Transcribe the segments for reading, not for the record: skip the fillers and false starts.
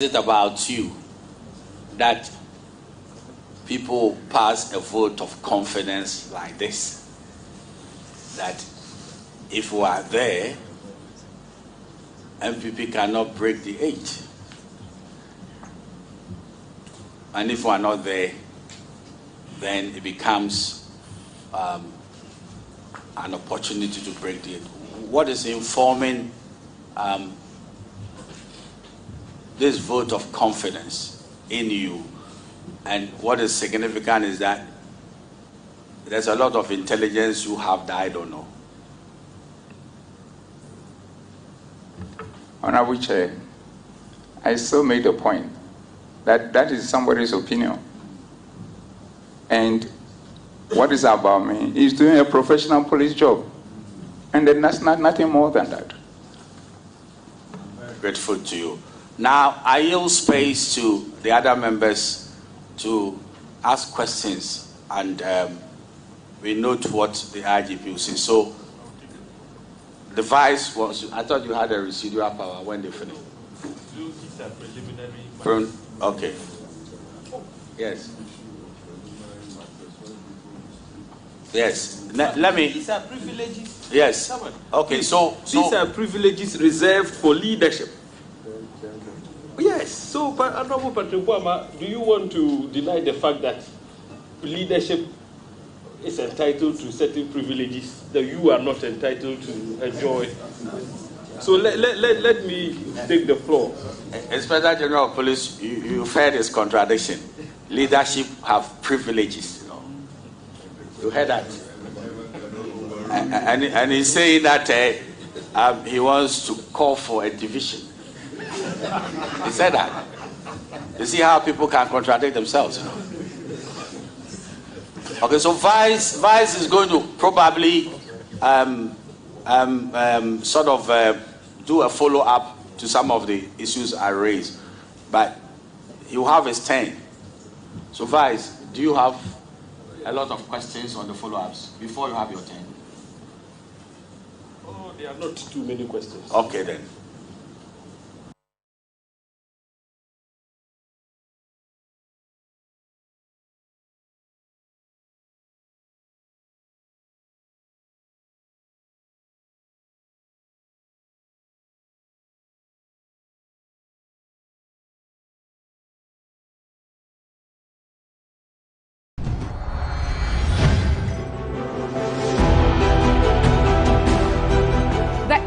Is it about you that people pass a vote of confidence like this? That if we are there, MPP cannot break the 8. And if we are not there, then it becomes an opportunity to break the 8. What is informing this vote of confidence in you? And what is significant is that there's a lot of intelligence who have died or no. Honorable Chair, I still made the point that that is somebody's opinion. And what is about me is doing a professional police job. And then that's nothing more than that. Grateful to you. Now, I yield space to the other members to ask questions, and we note what the IGP will say. So, the vice was, I thought you had a residual power when they finished. Okay. Yes. Yes. Let me. These are privileges. Yes. Okay. So these are privileges reserved for leadership. Yes. So, Honorable Patrick Boama, do you want to deny the fact that leadership is entitled to certain privileges that you are not entitled to enjoy? So let me take the floor. Inspector General of Police, you've heard his contradiction. Leadership have privileges. You heard that? And he's saying that he wants to call for a division. He said that. You see how people can contradict themselves, Okay, so Vice is going to probably sort of do a follow-up to some of the issues I raised, but he'll have his turn. So Vice, do you have a lot of questions on the follow-ups before you have your turn? Oh, there are not too many questions. Okay then.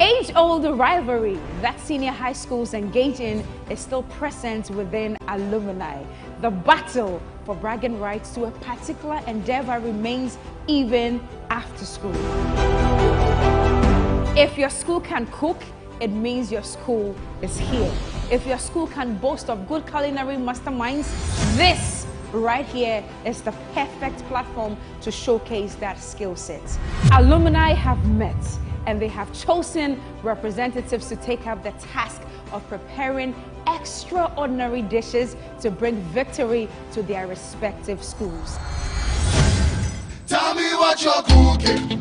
Age-old rivalry that senior high schools engage in is still present within alumni. The battle for bragging rights to a particular endeavor remains even after school. If your school can cook, it means your school is here. If your school can boast of good culinary masterminds, this right here is the perfect platform to showcase that skill set. Alumni have met, and they have chosen representatives to take up the task of preparing extraordinary dishes to bring victory to their respective schools. Tell me what you're cooking.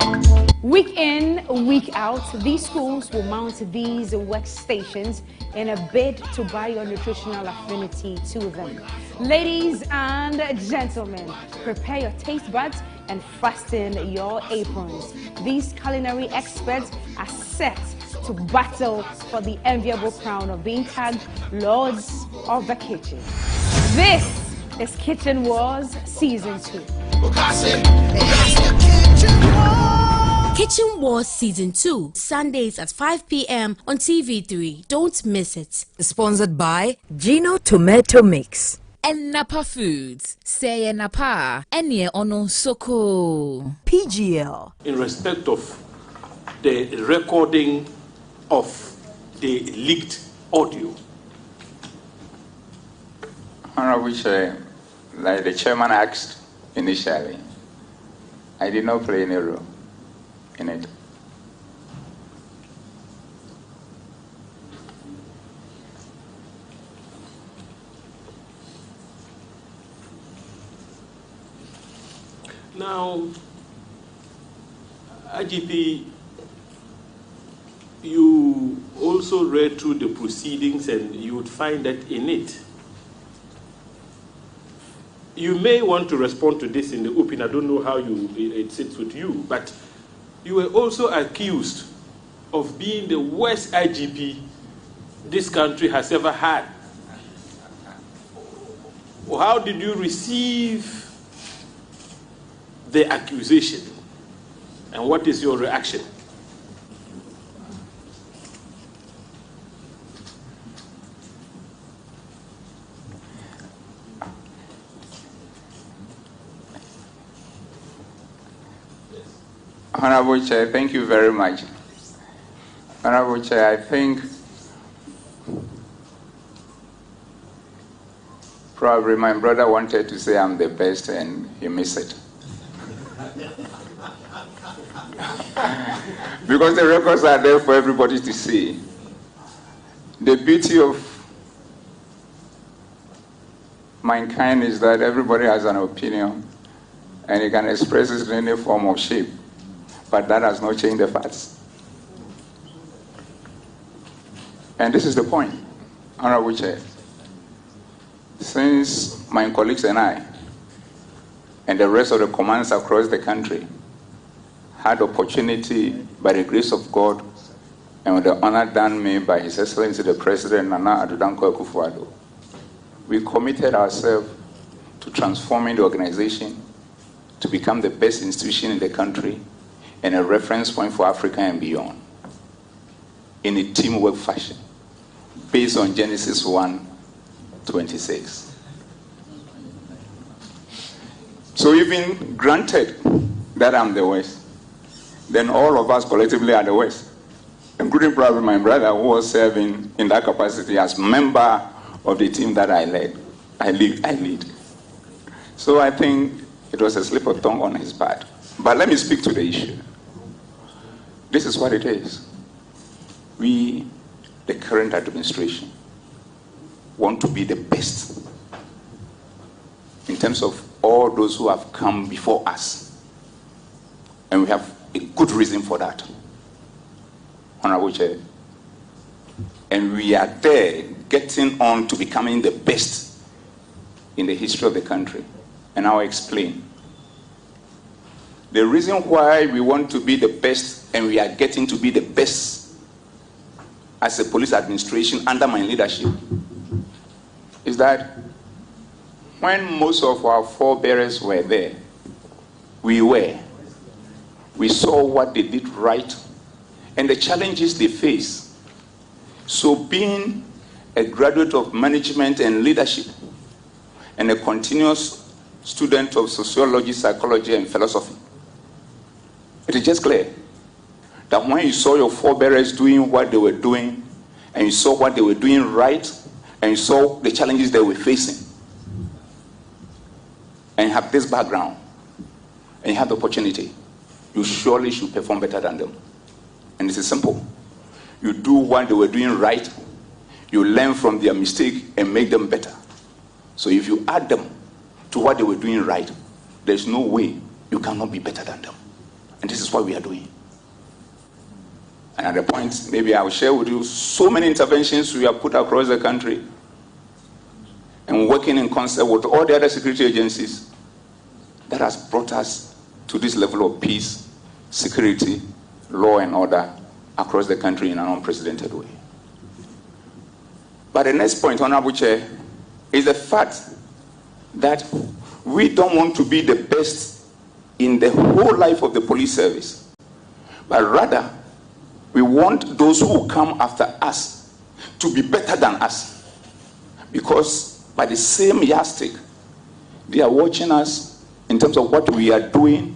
Week in, week out, these schools will mount these workstations in a bid to buy your nutritional affinity to them. Ladies and gentlemen, prepare your taste buds and fasten your aprons. These culinary experts are set to battle for the enviable crown of being tagged Lords of the Kitchen. This is Kitchen Wars Season 2. Kitchen Wars Season 2, Sundays at 5 p.m. on TV3. Don't miss it. Sponsored by Gino Tomato Mix and Napa Foods. Say Napa. Enye ono soko. PGL. In respect of the recording of the leaked audio. Honorable Chair, like the chairman asked initially, I did not play any role in it. Now, IGP, you also also read through the proceedings and you would find that in it. You may want to respond to this in the open. I don't know how it sits with you, but you were also accused of being the worst IGP this country has ever had. How did you receive the accusation? And what is your reaction? Honorable Chair, thank you very much. Honorable Chair, I think probably my brother wanted to say I'm the best and he missed it. Because the records are there for everybody to see. The beauty of mankind is that everybody has an opinion and he can express it in any form of shape. But that has not changed the facts. And this is the point, Honorable Chair. Since my colleagues and I, and the rest of the commands across the country, had opportunity, by the grace of God, and with the honor done me by His Excellency the President, Nana Addo Dankwa Akufo-Addo, we committed ourselves to transforming the organization to become the best institution in the country and a reference point for Africa and beyond, in a teamwork fashion, based on Genesis 1:26. So even granted that I'm the worst, then all of us collectively are the worst, including probably my brother who was serving in that capacity as member of the team that I lead. So I think it was a slip of tongue on his part. But let me speak to the issue. This is what it is. We, the current administration, want to be the best in terms of all those who have come before us. And we have a good reason for that, Honorable Chair. And we are there getting on to becoming the best in the history of the country. And I'll explain. The reason why we want to be the best and we are getting to be the best as a police administration under my leadership is that when most of our forebearers were there, we saw what they did right and the challenges they face. So being a graduate of management and leadership and a continuous student of sociology, psychology, and philosophy, it is just clear that when you saw your forebearers doing what they were doing, and you saw what they were doing right, and you saw the challenges they were facing, and you have this background, and you have the opportunity, you surely should perform better than them. And this is simple. You do what they were doing right, you learn from their mistake and make them better. So if you add them to what they were doing right, there's no way you cannot be better than them. And this is what we are doing. And at the point, maybe I will share with you so many interventions we have put across the country and working in concert with all the other security agencies that has brought us to this level of peace, security, law and order across the country in an unprecedented way. But the next point, Honorable Chair, is the fact that we don't want to be the best in the whole life of the police service, but rather we want those who come after us to be better than us, because by the same yardstick they are watching us in terms of what we are doing,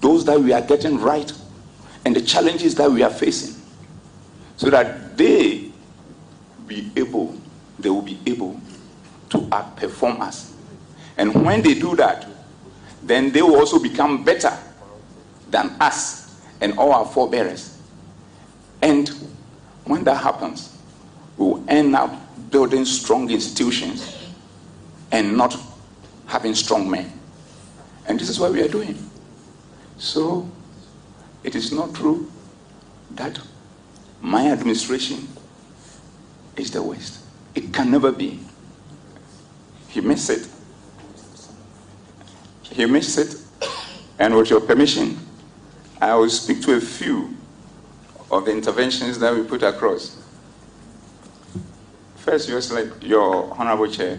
those that we are getting right, and the challenges that we are facing, so that they will be able to outperform us. And when they do that, then they will also become better than us and all our forebearers. And when that happens, we will end up building strong institutions and not having strong men. And this is what we are doing. So it is not true that my administration is the West. It can never be. He missed it. He missed it. And with your permission, I will speak to a few of the interventions that we put across. First, your Honorable Chair,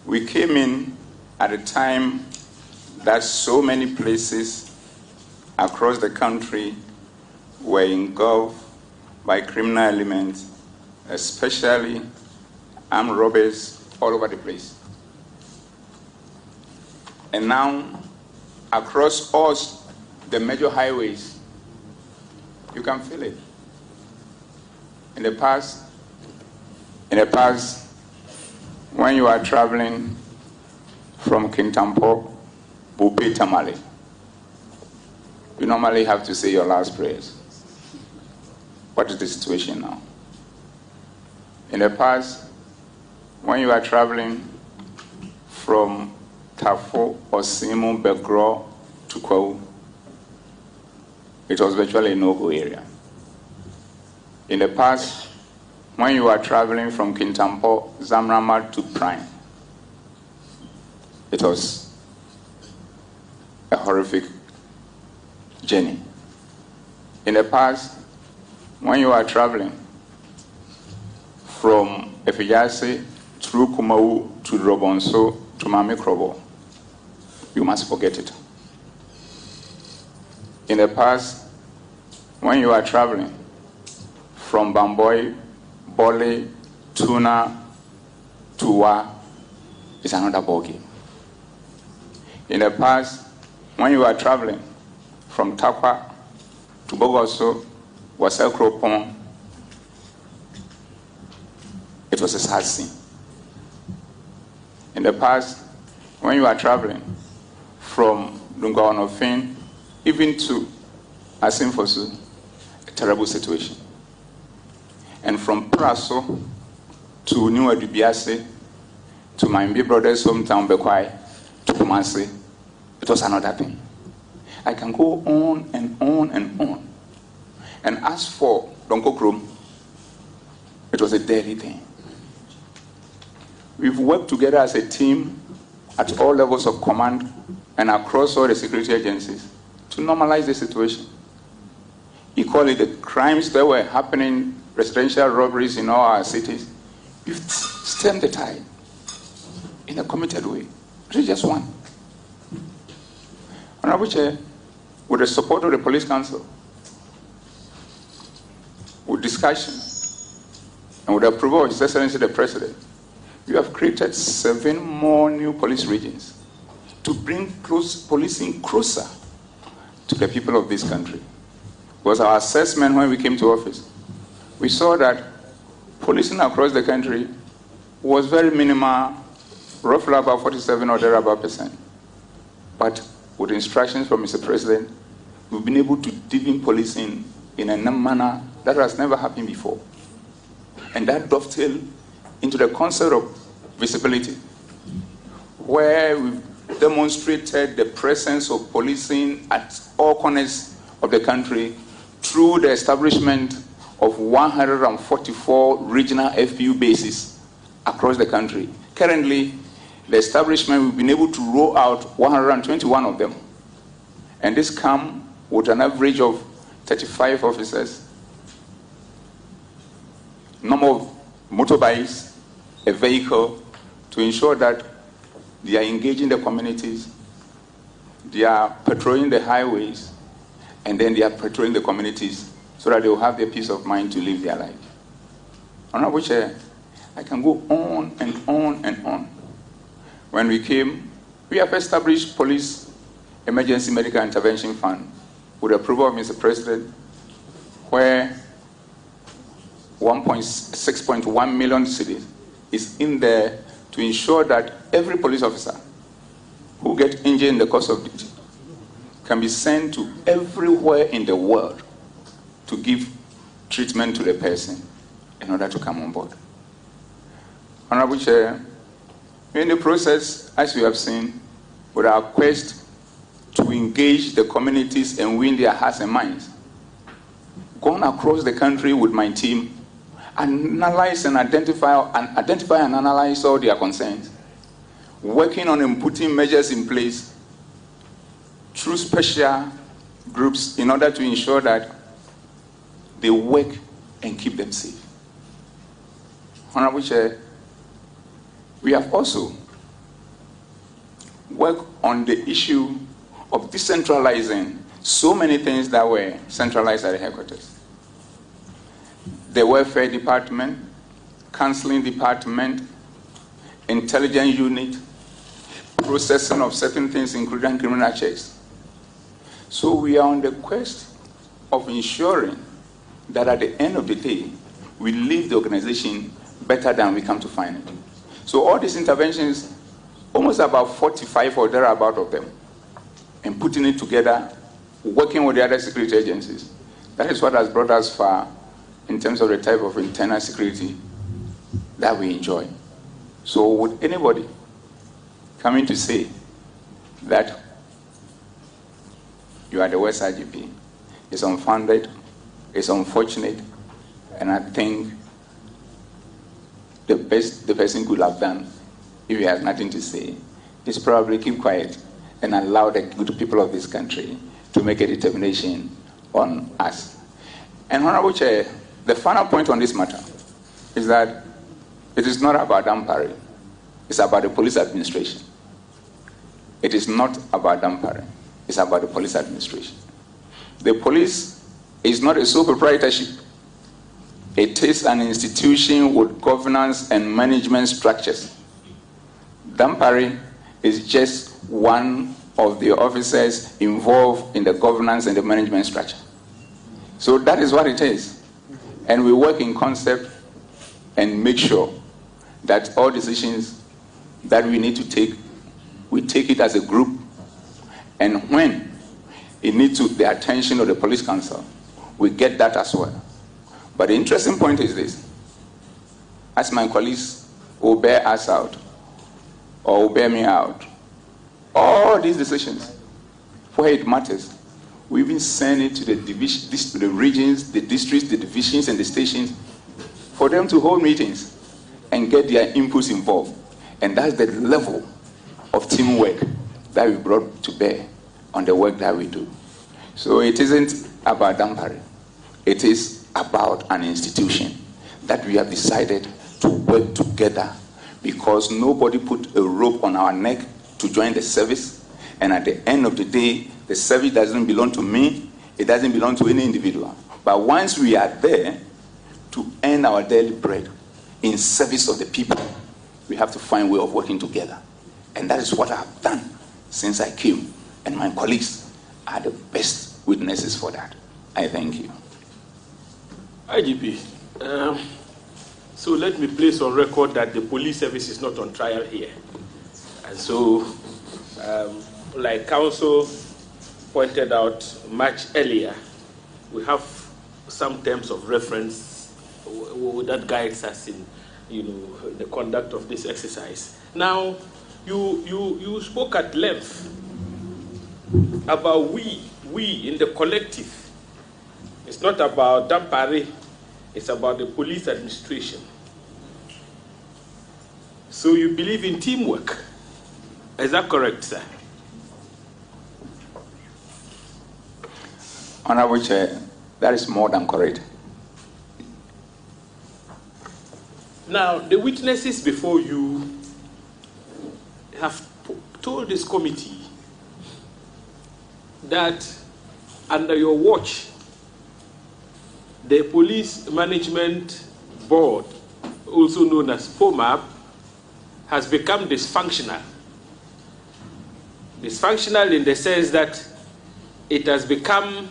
we came in at a time that so many places across the country were engulfed by criminal elements, especially armed robbers all over the place. And now, across all the major highways, you can feel it. In the past, when you are traveling from Kintampo, Bupe, Tamale, you normally have to say your last prayers. What is the situation now? In the past, when you are traveling from Tafo or Simu, Begro to Kwau, it was virtually a no-go area. In the past, when you are traveling from Kintampo, Zamrama to Prime, it was a horrific journey. In the past, when you are traveling from Efijase through Kumau to Robonso to Mamikrobo, you must forget it. In the past, when you are traveling from Bamboy, Bole, Tuna, Tuwa, it's another ballgame. In the past, when you are traveling from Takwa to Bogoso, Wasel Kropon, it was a sad scene. In the past, when you are traveling from Lungaonofin, even to Asimfosu, a terrible situation. And from Praso to New Adubiase, to my big brother's hometown, Bekwai, to Kumasi, it was another thing. I can go on and on and on. And as for Donkokrom, it was a daily thing. We've worked together as a team at all levels of command and across all the security agencies to normalize the situation. Equally, the crimes that were happening, residential robberies in all our cities, we've stemmed the tide in a committed way. It is just one. Honorable Chair, with the support of the Police Council, with discussion, and with the approval of His Excellency the President, we have created 7 more new police regions to bring policing closer to the people of this country. Because our assessment when we came to office, we saw that policing across the country was very minimal, roughly about 47 or thereabout %. But with instructions from Mr. President, we've been able to deepen policing in a manner that has never happened before. And that dovetailed into the concept of visibility, where we've demonstrated the presence of policing at all corners of the country through the establishment of 144 regional FPU bases across the country. Currently, the establishment, we've been able to roll out 121 of them. And this comes with an average of 35 officers, number of motorbikes, a vehicle, to ensure that they are engaging the communities, they are patrolling the highways, and then they are patrolling the communities so that they will have their peace of mind to live their life. Honorable Chair, I can go on and on and on. When we came, we have established Police Emergency Medical Intervention Fund with the approval of Mr. President, where 6.1 million cedis is in there to ensure that every police officer who gets injured in the course of duty can be sent to everywhere in the world to give treatment to the person in order to come on board. Honorable Chair, in the process, as you have seen, with our quest to engage the communities and win their hearts and minds, gone across the country with my team, analyze and identify and analyze all their concerns, working on and putting measures in place through special groups in order to ensure that they work and keep them safe. Honorable Chair, we have also worked on the issue of decentralizing so many things that were centralized at the headquarters. The welfare department, counseling department, intelligence unit, processing of certain things, including criminal checks. So we are on the quest of ensuring that at the end of the day, we leave the organization better than we come to find it. So all these interventions, almost about 45 or thereabout of them, and putting it together, working with the other security agencies, that is what has brought us far in terms of the type of internal security that we enjoy. So would anybody coming to say that you are the West IGP, it's unfounded, it's unfortunate, and I think the best the person could have done, if he has nothing to say, is probably keep quiet and allow the good people of this country to make a determination on us. And Honorable Chair, the final point on this matter is that it is not about Dampare, it's about the police administration. It is not about Dampare, it's about the police administration. The police is not a sole proprietorship. It is an institution with governance and management structures. Dampare is just one of the officers involved in the governance and the management structure. So that is what it is. And we work in concept and make sure that all decisions that we need to take, we take it as a group. And when it needs the attention of the police council, we get that as well. But the interesting point is this. As my colleagues will bear us out, or will bear me out, all these decisions, where it matters, we even send it to the the regions, the districts, the divisions, and the stations for them to hold meetings and get their inputs involved. And that's the level of teamwork that we brought to bear on the work that we do. So it isn't about Dampare. It is about an institution that we have decided to work together because nobody put a rope on our neck to join the service. And at the end of the day, the service doesn't belong to me. It doesn't belong to any individual. But once we are there to earn our daily bread in service of the people, we have to find a way of working together. And that is what I have done since I came. And my colleagues are the best witnesses for that. I thank you. IGP, so let me place on record that the police service is not on trial here. And so, like counsel pointed out much earlier, we have some terms of reference that guides us in, the conduct of this exercise. Now, you spoke at length about we in the collective. It's not about Dampare, it's about the police administration. So you believe in teamwork. Is that correct, sir? Honorable Chair, that is more than correct. Now, the witnesses before you have told this committee that under your watch, the Police Management Board, also known as POMAB, has become dysfunctional. Dysfunctional in the sense that it has become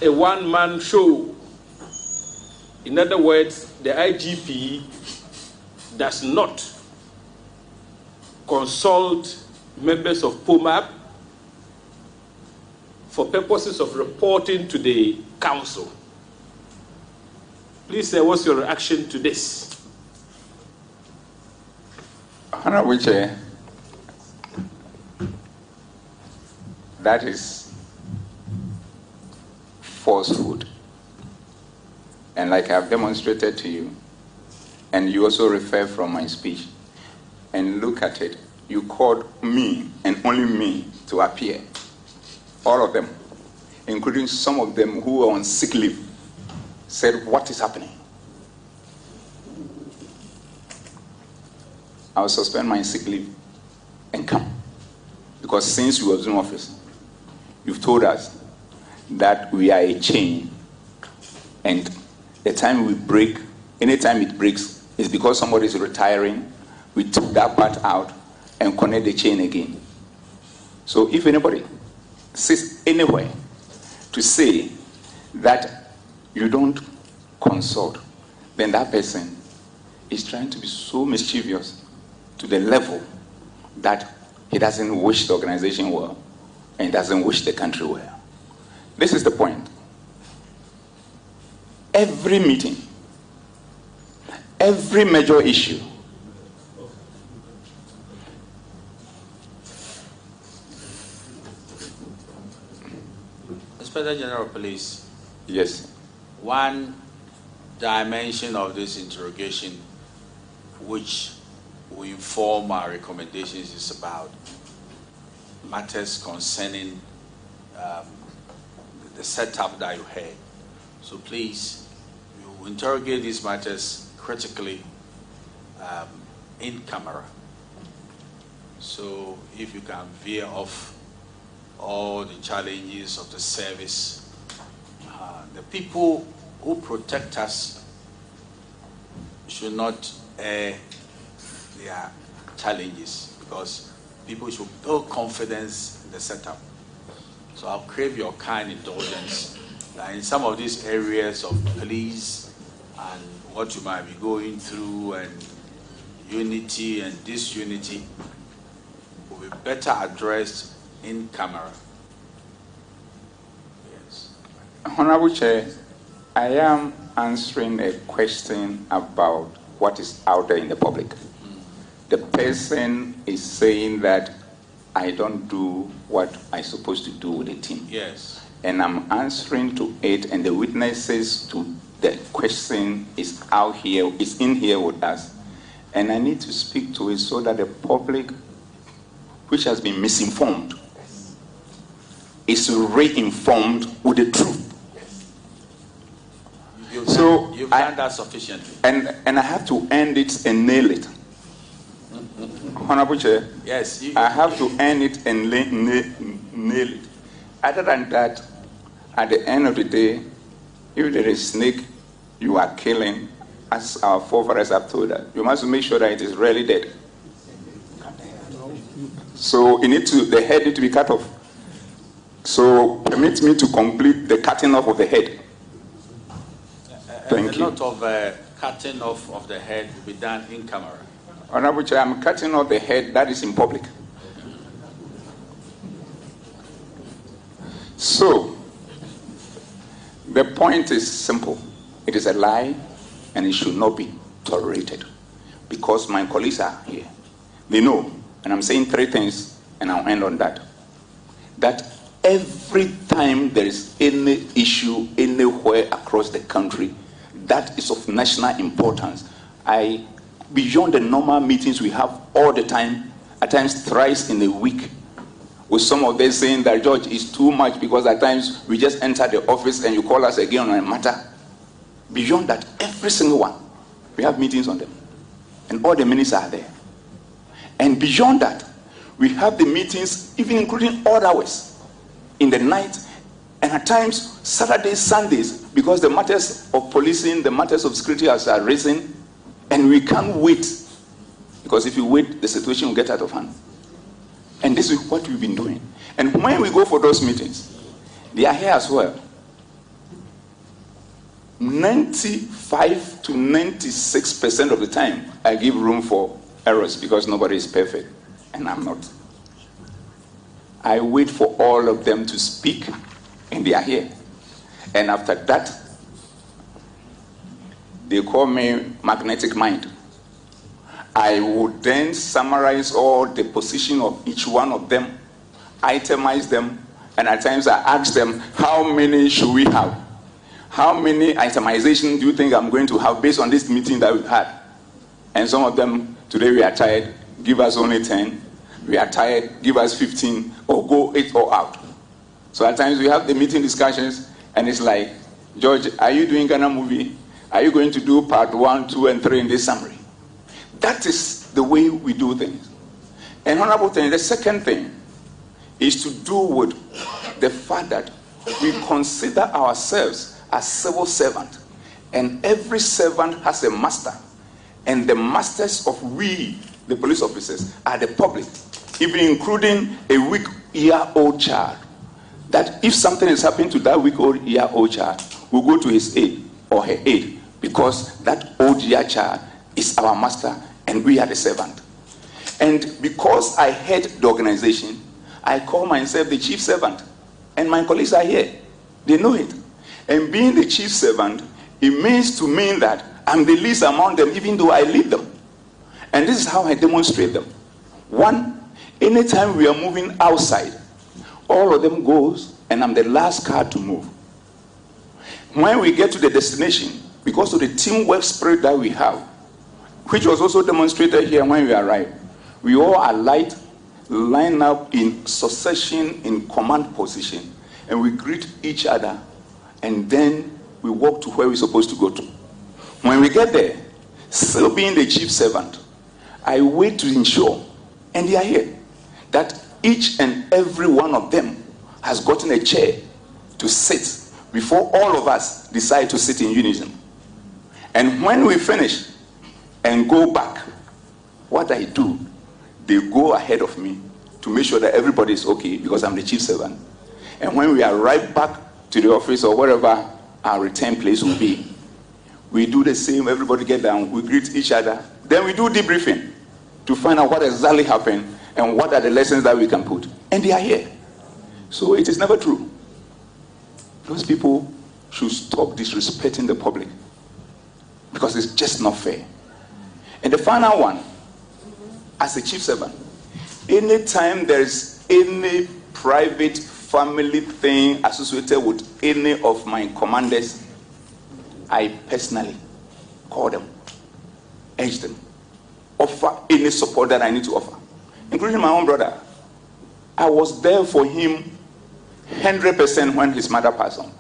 a one-man show. In other words, the IGP does not consult members of POMAB for purposes of reporting to the council. Please say, what's your reaction to this? Honorable Chair, that is falsehood. And like I've demonstrated to you, and you also refer from my speech, and look at it, you called me and only me to appear. All of them, including some of them who were on sick leave, said, what is happening? I will suspend my sick leave and come. Because since you assumed office, you've told us that we are a chain, and the time we break, anytime it breaks, is because somebody is retiring. We took that part out and connect the chain again. So if anybody sits anywhere to say that you don't consult, then that person is trying to be so mischievous to the level that he doesn't wish the organization well and doesn't wish the country well. This is the point. Every meeting, every major issue, Inspector General of Police. yes, One dimension of this interrogation, which we inform our recommendations, is about matters concerning the setup that you had. So please, you interrogate these matters critically in camera. So if you can veer off all the challenges of the service, the people who protect us should not air their challenges, because people should build confidence in the setup. So I'll crave your kind indulgence that in some of these areas of police and what you might be going through and unity and disunity will be better addressed in camera. Yes. Honorable Chair, I am answering a question about what is out there in the public. The person is saying that I don't do what I'm supposed to do with the team. Yes. And I'm answering to it, and the witnesses to the question is out here, is in here with us. And I need to speak to it so that the public, which has been misinformed, is re-informed with the truth. You've So done that sufficiently. And I have to end it and nail it. Honorable Chair, Yes. I have to end it and nail it. Other than that, at the end of the day, if there is snake you are killing, as our forefathers have told us, you must make sure that it is really dead. So the head needs to be cut off. So permit me to complete the cutting off of the head. Thank you. A lot of cutting off of the head will be done in camera. Honorable Chair, I'm cutting off the head that is in public. So, the point is simple. It is a lie, and it should not be tolerated. Because my colleagues are here. They know, and I'm saying three things, and I'll end on that. That every time there is any issue anywhere across the country that is of national importance, beyond the normal meetings we have all the time, at times thrice in a week, with some of them saying that, George, is too much because at times we just enter the office and you call us again on a matter. Beyond that, every single one, we have meetings on them. And all the ministers are there. And beyond that, we have the meetings, even including all hours, in the night, and at times Saturdays, Sundays, because the matters of policing, the matters of security has arisen, and we can't wait. Because if you wait, the situation will get out of hand. And this is what we've been doing. And when we go for those meetings, they are here as well. 95 to 96% of the time, I give room for errors because nobody is perfect, and I'm not. I wait for all of them to speak, and they are here. And after that, they call me magnetic mind. I would then summarize all the position of each one of them, itemize them, and at times I ask them, how many should we have? how many itemizations do you think I'm going to have based on this meeting that we've had? And some of them, today we are tired, give us only 10. We are tired, give us 15, or go 8 or out. So at times we have the meeting discussions, and it's like, George, are you doing Ghana movie? Are you going to do part 1, 2, and 3 in this summary? That is the way we do things. And honorable thing, the second thing is to do with the fact that we consider ourselves as civil servants, and every servant has a master, and the masters of we, the police officers, are the public, even including a week-year-old child. That if something is happening to that week-year-old child, we'll go to his aid or her aid, because that old-year child is our master and we are the servant. And because I head the organization, I call myself the chief servant. And my colleagues are here. They know it. And being the chief servant, it means to me that I'm the least among them, even though I lead them. And this is how I demonstrate them. One, anytime we are moving outside, all of them goes, and I'm the last car to move. When we get to the destination, because of the teamwork spirit that we have, which was also demonstrated here when we arrived, we all alight, line up in succession, in command position, and we greet each other, and then we walk to where we're supposed to go to. When we get there, still being the chief servant, I wait to ensure, and they are here, that each and every one of them has gotten a chair to sit before all of us decide to sit in unison. And when we finish and go back, what I do, they go ahead of me to make sure that everybody is okay, because I'm the chief servant. And when we arrive back to the office or wherever our return place will be, we do the same. Everybody get down, we greet each other, then we do debriefing to find out what exactly happened and what are the lessons that we can put. And they are here. So it is never true. Those people should stop disrespecting the public, because it's just not fair. And the final one, as a chief servant, anytime there is any private family thing associated with any of my commanders, I personally call them, urge them, offer any support that I need to offer, including my own brother. I was there for him 100% when his mother passed on,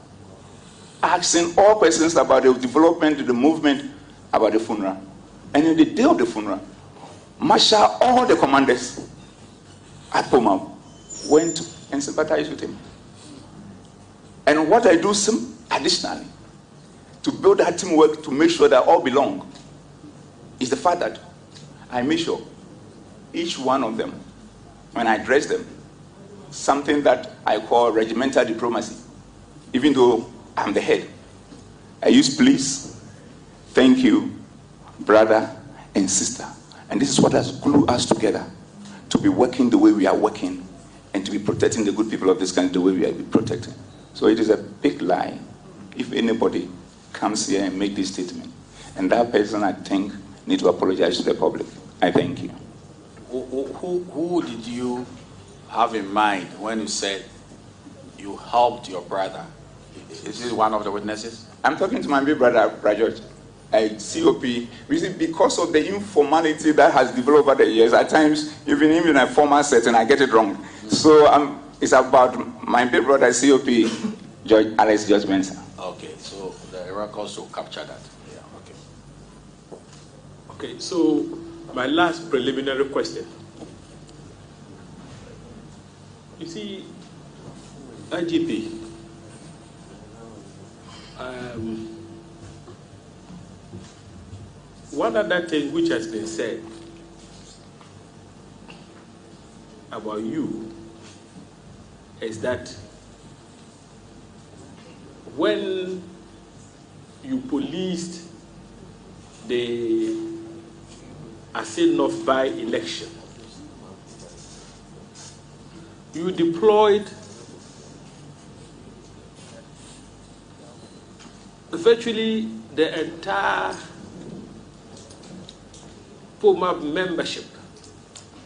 asking all questions about the development, the movement, about the funeral. And on the day of the funeral, marshal all the commanders at Poma went and sympathized with him. And what I do additionally to build that teamwork, to make sure that all belong, is the fact that I make sure each one of them, when I address them, something that I call regimental diplomacy, even though I'm the head, I use please, thank you, brother and sister. And this is what has glued us together to be working the way we are working and to be protecting the good people of this country the way we are protecting. So it is a big lie if anybody comes here and make this statement. And that person, I think, need to apologize to the public. I thank you. Who did you have in mind when you said you helped your brother? Is this one of the witnesses? I'm talking to my big brother, Rajot. COP, because of the informality that has developed over the years, at times, even in a formal setting, I get it wrong. Mm-hmm. So it's about my big brother, COP, Alex George Benson. Okay, so the records will capture that. Yeah, okay. Okay, so my last preliminary question. You see, IGP, one other thing which has been said about you is that when you policed the Assin North by-election, you deployed virtually the entire POMA membership.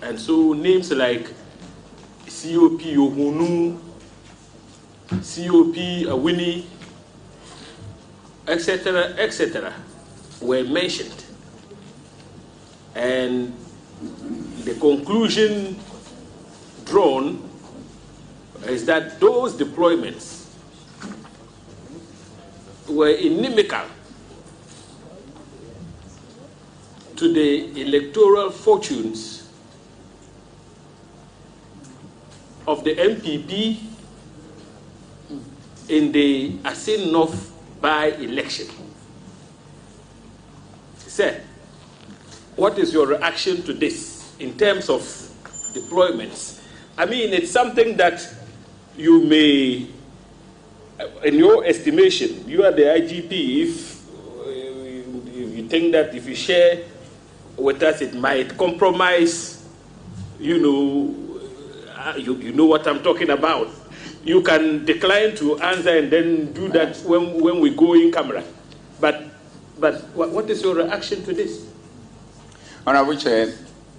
And so names like COP Ohunu, COP Awini, etc., were mentioned. And the conclusion drawn is that those deployments were inimical to the electoral fortunes of the MPP in the Asin North by-election. Sir, what is your reaction to this in terms of deployments? I mean, it's something that you may, in your estimation, you are the IGP, if you think that if you share with us, it might compromise, you know what I'm talking about. You can decline to answer and then do that when we go in camera. But what is your reaction to this? Honorable Chair,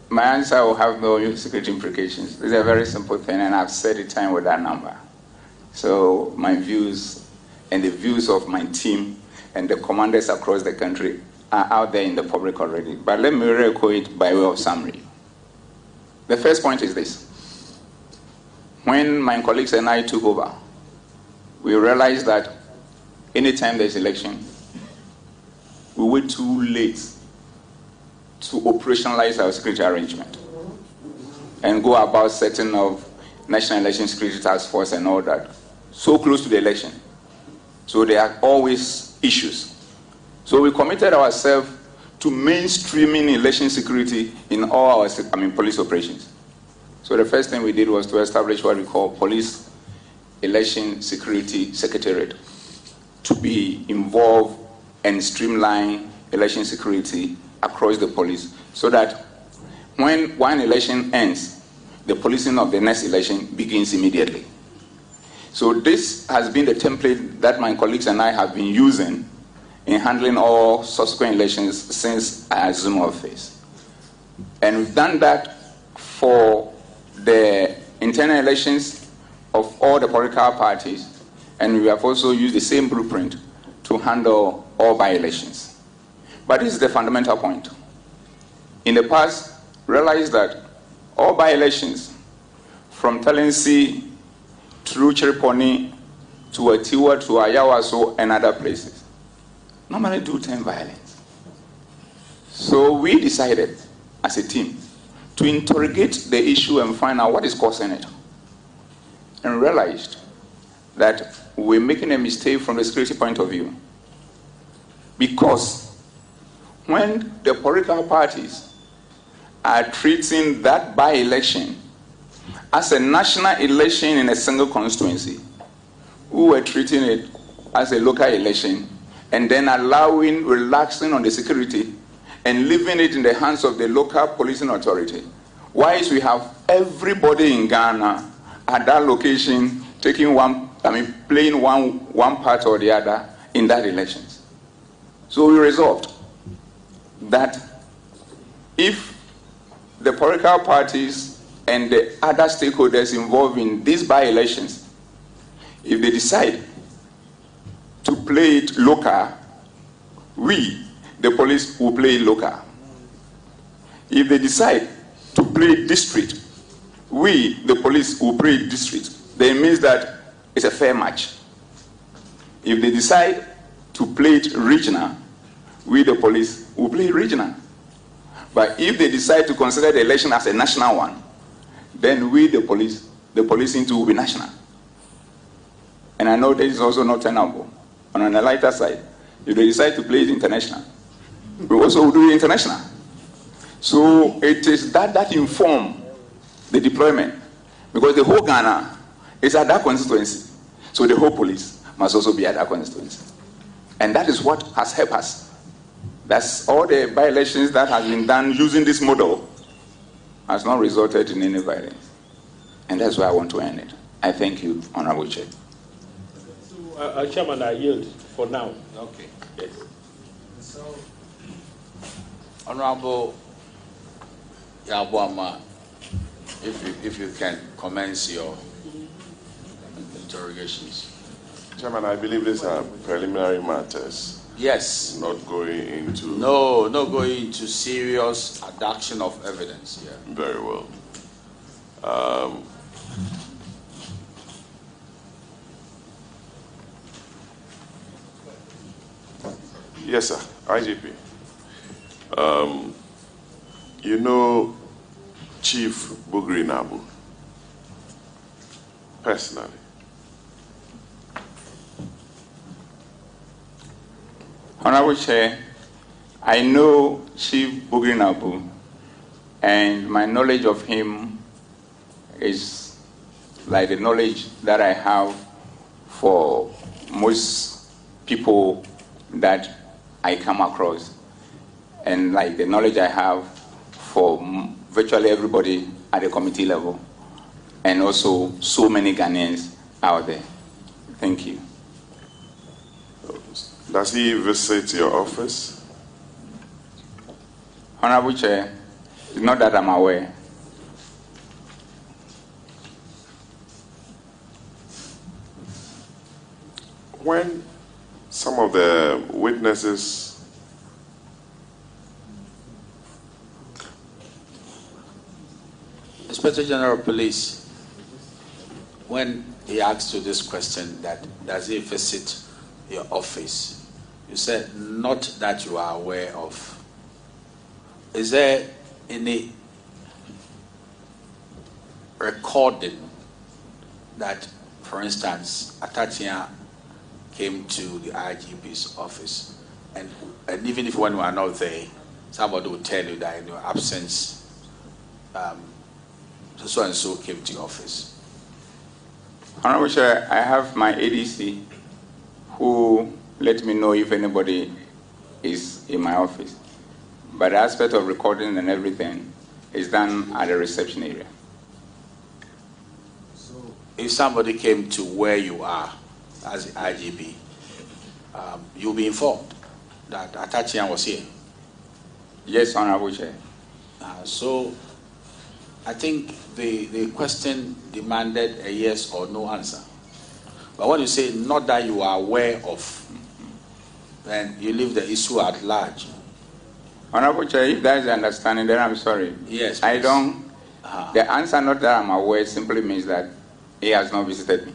my answer will have no security implications. It's a very simple thing, and I've said it time with that number. So my views and the views of my team and the commanders across the country are out there in the public already. But let me recall it by way of summary. The first point is this. When my colleagues and I took over, we realized that anytime there's election, we were too late to operationalize our security arrangement and go about setting of National Election Security Task Force and all that, so close to the election. So there are always issues. So we committed ourselves to mainstreaming election security in all our police operations. So the first thing we did was to establish what we call Police Election Security Secretariat to be involved and streamline election security across the police, so that when one election ends, the policing of the next election begins immediately. So this has been the template that my colleagues and I have been using in handling all subsequent elections since I assumed office. And we've done that for the internal elections of all the political parties, and we have also used the same blueprint to handle all by-elections. But this is the fundamental point. In the past, realize that all by-elections, from Talensi through Cheriponi to Atiwa to Ayawaso and other places, normally do turn violence. So we decided as a team to interrogate the issue and find out what is causing it. And realized that we're making a mistake from the security point of view. Because when the political parties are treating that by-election as a national election in a single constituency, we were treating it as a local election and then relaxing on the security and leaving it in the hands of the local policing authority. Whilst we have everybody in Ghana at that location playing one part or the other in that elections. So we resolved that if the political parties and the other stakeholders involved in these by-elections, if they decide to play it local, we, the police, will play it local. If they decide to play district, we, the police, will play district. Then it means that it's a fair match. If they decide to play it regional, we, the police, will play regional. But if they decide to consider the election as a national one, then we, the policing too, will be national. And I know this is also not tenable. And on the lighter side, if they decide to play it international, we also will do it international. So it is that informs the deployment. Because the whole Ghana is at that constituency. So the whole police must also be at that constituency. And that is what has helped us. That's all the by-elections that has been done using this model has not resulted in any violence. And that's why I want to end it. I thank you, Honorable Chair. So, Chairman, I yield for now. Okay. Yes. So, Honorable Yabuama, if you can commence your interrogations. Chairman, I believe these are preliminary matters. Yes. Not going into... No, not going into serious adduction of evidence. Yeah. Very well. Yes, sir. IGP. You know Chief Bugri Nabu personally. Honorable Chair, I know Chief Bugri Nabu, and my knowledge of him is like the knowledge that I have for most people that I come across, and like the knowledge I have for virtually everybody at the committee level, and also so many Ghanaians out there. Thank you. Does he visit your office? Honorable Chair, it's not that I'm aware. When some of the witnesses Inspector General of Police, when he asked you this question, that does he visit your office, you said not that you are aware of. Is there any recording that, for instance, Atatia came to the IGP's office, and even if when we are not there, somebody will tell you that in your absence, so and so came to your office? Honorable Chair, I have my ADC who let me know if anybody is in my office. But the aspect of recording and everything is done at the reception area. So if somebody came to where you are as the IGP, you'll be informed that Atachian was here? Yes, Honorable Chair. So I think the question demanded a yes or no answer. But when you say not that you are aware of, then you leave the issue at large. Honorable Chair, if that is the understanding, then I'm sorry. Yes, I please. don't. The answer, not that I'm aware, simply means that he has not visited me.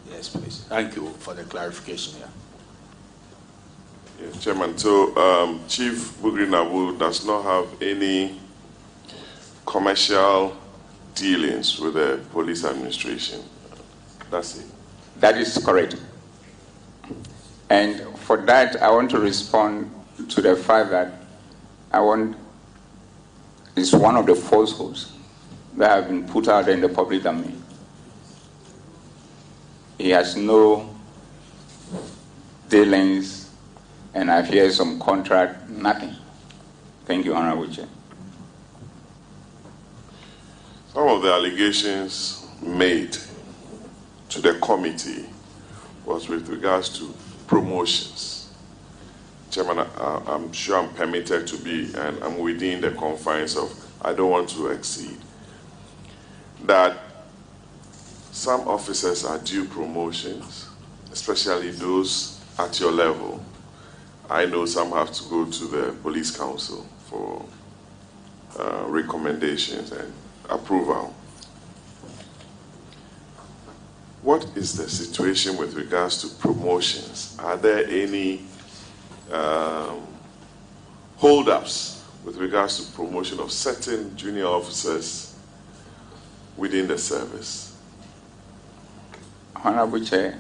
Yes, please. Thank you for the clarification here. Yes, Chairman. So Chief Bugri Nabu does not have any commercial dealings with the police administration. That's it. That is correct. And for that, I want to respond to the fact that it's one of the falsehoods that have been put out in the public domain. He has no dealings, and I hear some contract, nothing. Thank you, Honorable Chair. Some of the allegations made to the committee was with regards to promotions. Chairman, I'm sure I'm permitted to be, and I'm within the confines of, I don't want to exceed, that some officers are due promotions, especially those at your level. I know some have to go to the police council for recommendations and approval. What is the situation with regards to promotions? Are there any hold-ups with regards to promotion of certain junior officers within the service? Honorable Chair,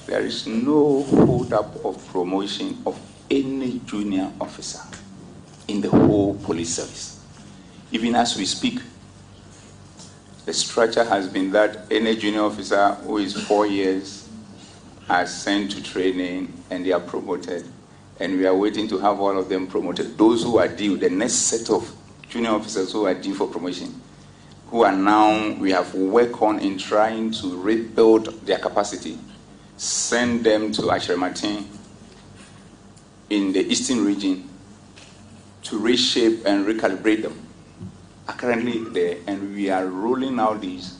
there is no hold-up of promotion of any junior officer in the whole police service. Even as we speak, the structure has been that any junior officer who is 4 years are sent to training and they are promoted. And we are waiting to have all of them promoted. Those who are due, the next set of junior officers who are due for promotion, who are now, we have worked on in trying to rebuild their capacity, send them to Ashremartin in the eastern region to reshape and recalibrate them. Are currently there, and we are rolling out these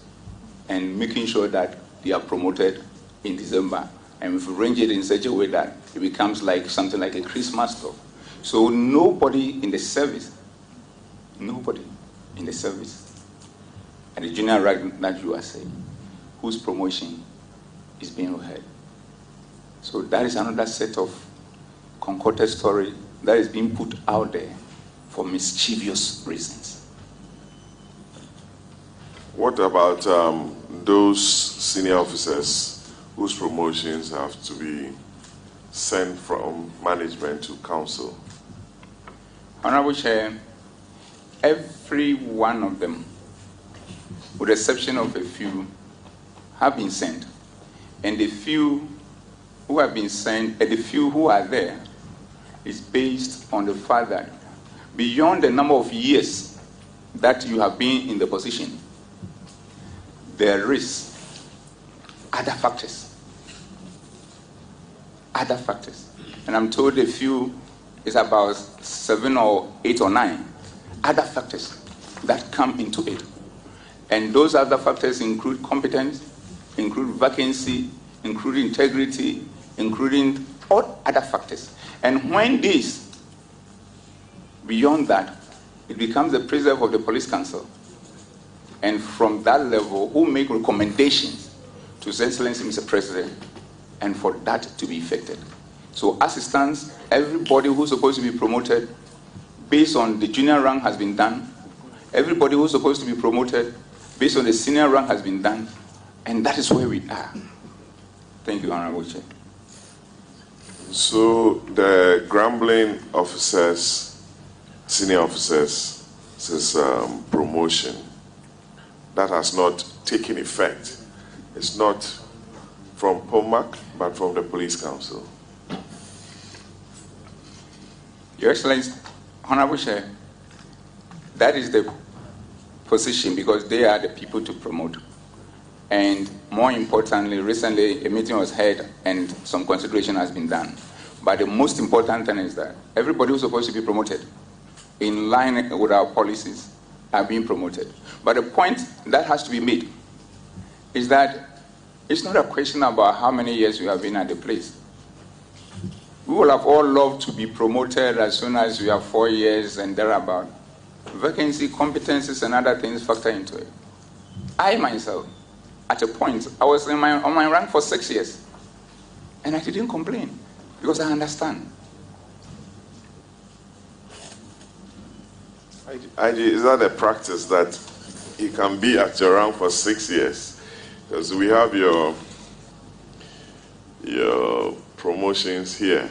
and making sure that they are promoted in December And if we arrange it in such a way that it becomes like something like a Christmas store. So nobody in the service at the junior rank that you are saying, whose promotion is being heard. So that is another set of concocted story that is being put out there for mischievous reasons. What about those senior officers whose promotions have to be sent from management to council? Honorable Chair, every one of them, with the exception of a few, have been sent. And the few who have been sent, and the few who are there, is based on the fact that beyond the number of years that you have been in the position, there is other factors. And I'm told a few is about 7 or 8 or 9 other factors that come into it. And those other factors include competence, include vacancy, include integrity, including all other factors. And when this, beyond that, it becomes the preserve of the police council. And from that level, who make recommendations to His Excellency Mr. President, and for that to be effected. So as it stands, everybody who's supposed to be promoted based on the junior rank has been done. Everybody who's supposed to be promoted based on the senior rank has been done. And that is where we are. Thank you, Honorable Chair. So the grumbling officers, senior officers, since promotion, that has not taken effect. It's not from POMAC, but from the Police Council. Your Excellency, Honorable Chair, that is the position because they are the people to promote. And more importantly, recently a meeting was held and some consideration has been done. But the most important thing is that everybody who's supposed to be promoted in line with our policies are being promoted. But the point that has to be made is that it's not a question about how many years you have been at the place. We will have all loved to be promoted as soon as we have 4 years and thereabout. Vacancy, competencies, and other things factor into it. I myself, at a point, I was on my rank for 6 years, and I didn't complain because I understand. Is that a practice that you can be at your rank for 6 years? Because we have your promotions here,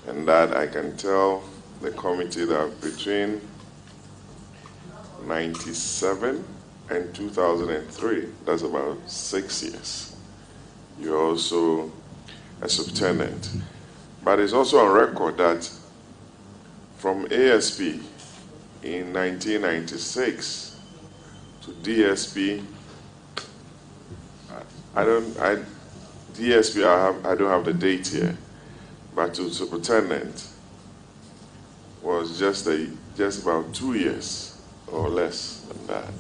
and that I can tell the committee that between 97 and 2003, that's about 6 years. You're also a subtenant. But it's also on record that from ASP in 1996 to DSP, DSP I don't have the date here, but to superintendent was just about 2 years or less than that.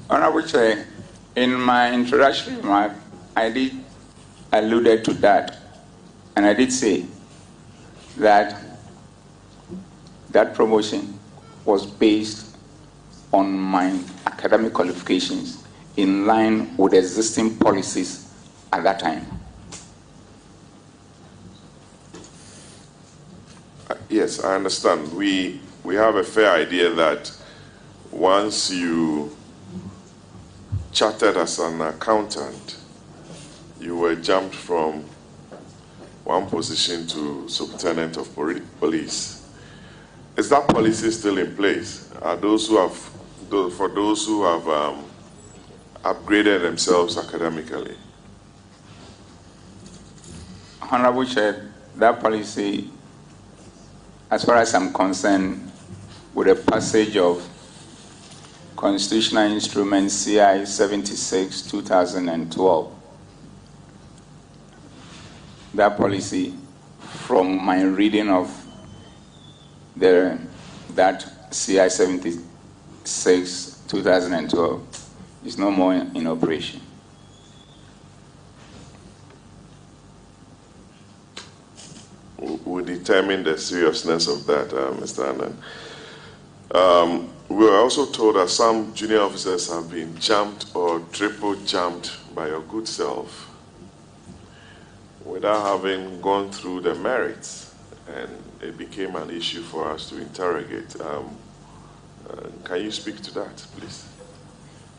Honorable Chair, in my introductory remark, I did alluded to that, and I did say that that promotion was based on my academic qualifications in line with existing policies at that time. Yes, I understand. We have a fair idea that once you chartered as an accountant, you were jumped from one position to superintendent of police. Is that policy still in place? Are those who have, for those who have upgraded themselves academically? Honorable Chair, that policy, as far as I'm concerned, with the passage of Constitutional Instrument CI 76, 2012, that policy, from my reading of that CI 76, 2012, is no more in operation. determine the seriousness of that, Mr. Annan. We were also told that some junior officers have been jumped or triple jumped by your good self without having gone through the merits, and it became an issue for us to interrogate. Can you speak to that, please?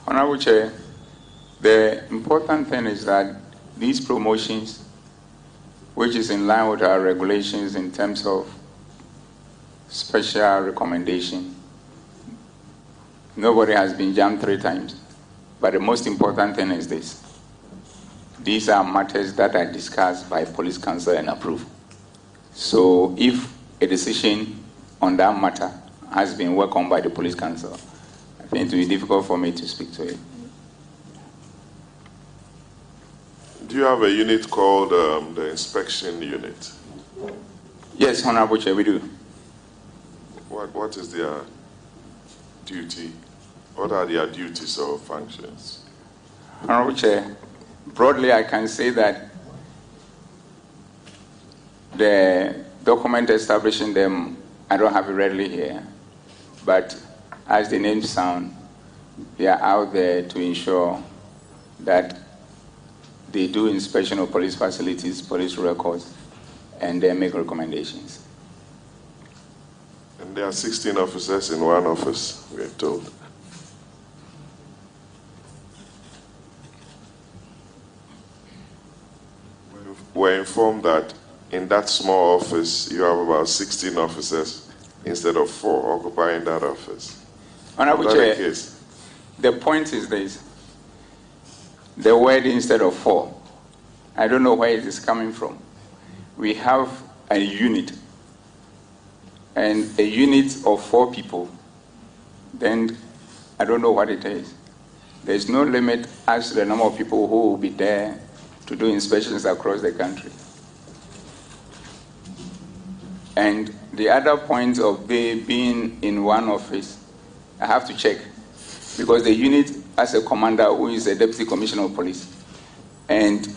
Honorable Chair, the important thing is that these promotions, which is in line with our regulations in terms of special recommendation, nobody has been jumped 3 times. But the most important thing is this. These are matters that are discussed by Police Council and approved. So if a decision on that matter has been welcomed by the Police Council, I think it will be difficult for me to speak to it. Do you have a unit called the inspection unit? Yes, Honorable Chair, we do. What is their duty? What are their duties or functions? Honorable Chair, broadly I can say that the document establishing them, I don't have it readily here, but as the name sound, they are out there to ensure that they do inspection of police facilities, police records, and they make recommendations. And there are 16 officers in one office, we are told. We're informed that in that small office, you have about 16 officers instead of 4 occupying that office. Honorable Chair, the point is this. The word instead of 4. I don't know where it is coming from. We have a unit, and a unit of 4 people, then I don't know what it is. There's no limit as to the number of people who will be there to do inspections across the country. And the other point of being in one office, I have to check, because the unit has a commander who is a deputy commissioner of police. And